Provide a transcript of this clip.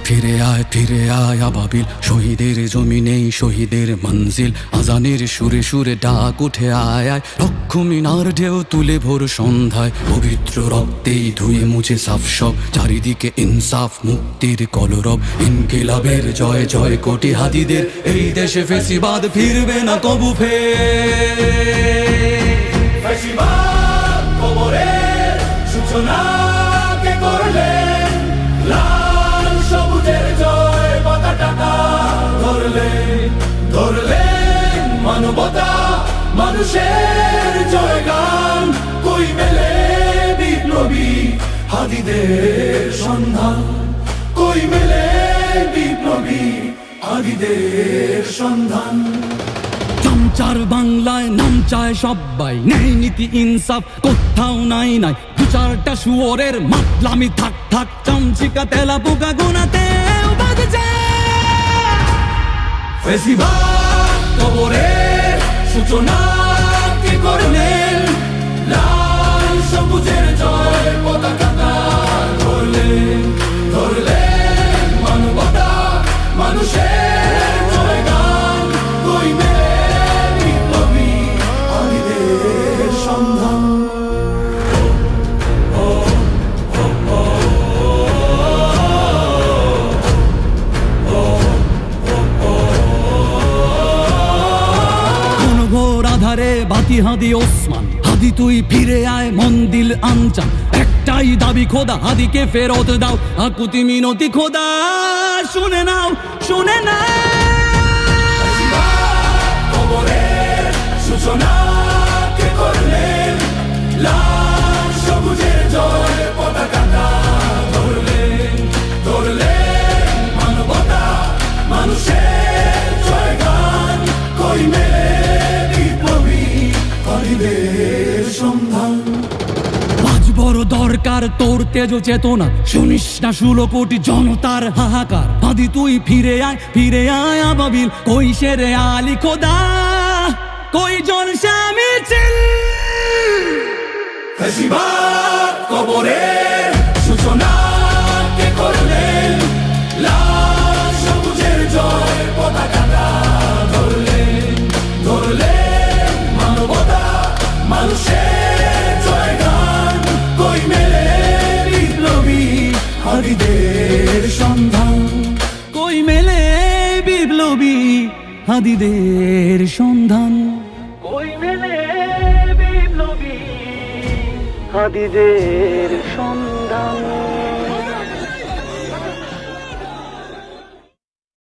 ফিরে আয় আবাবিল, শহীদের জমিনেই শহীদের মঞ্জিল। আজানের সুরে সুরে ডাক উঠে আয় আয়, লক্ষ মিনার ঢেউ তুলে ভোর সন্ধ্যায়। পবিত্র রক্তেই ধুয়ে মুছে সাফ সব, চারিদিকে ইনসাফ মুক্তির কলরব। ইনকিলাবের জয় জয় কোটি হাদিদের, এই দেশে ফেসিবাদ ফিরবে না কবু ফেসিবাদ কবরের সূচনা কে করলেন, লাল সবুজের জয় পতাকাটা ধরলেন মানবতা মানুষের জয়গান। কই মেলে বিপ্লবী হাদিদের সন্ধান, কই মেলে বিপ্লবী হাদিদের সন্ধান। চামচার বাংলায় নাম চায় সবাই, ন্যায় নীতি ইনসাফ কোথাও নাই নাই। দু চারটা শুয়োরের মাতলামি থাক থাক, চামচিকা তেলা পোকা গোনাতেও বাজছে। ফেসিবাদ কবরের সূচনা কে করলেন, লাল সবুজের জয় পতাকাটা ধরলেন মানবতা মানুষের জয়গান। কই মেলে বিপ্লবী হাদিদের সন্ধান। আধারে বাতি হাদি ওসমান, হাদি তুই ফিরে আয় মন্দিল আনচান। একটাই দাবি খোদা, হাদিকে ফেরত দাও, আকুতি মিনতি খোদা শুনে নাও শুনে নাও। কবরের সূচনা কে করলেন, লাল সবুজের জয় পতাকাটা ধরলেন মানবতা মানুষের জয়গান। কই মেলে বিপ্লবী হাদিদের সন্ধান। আজ বড় দরকার তোর তেজ চেতনা, শুনিস না 16 কোটি জনতার হাহাকার। হাদি তুই ফিরে আয় আবাবিল, কই শেরে আলী খোদা, কই জলসা মিছিল। ফেসিবাদ কবরের সূচনা কে করলেন, লাল সবুজের জয় পতাকাটা ধরলেন মানবতা মানুষের জয়গান। কই মেলে বিপ্লবী হাদিদের সন্ধান, কই মেলে বিপ্লবী হাদিদের সন্ধান, কই মেলে বিপ্লবী হাদিদের সন্ধান।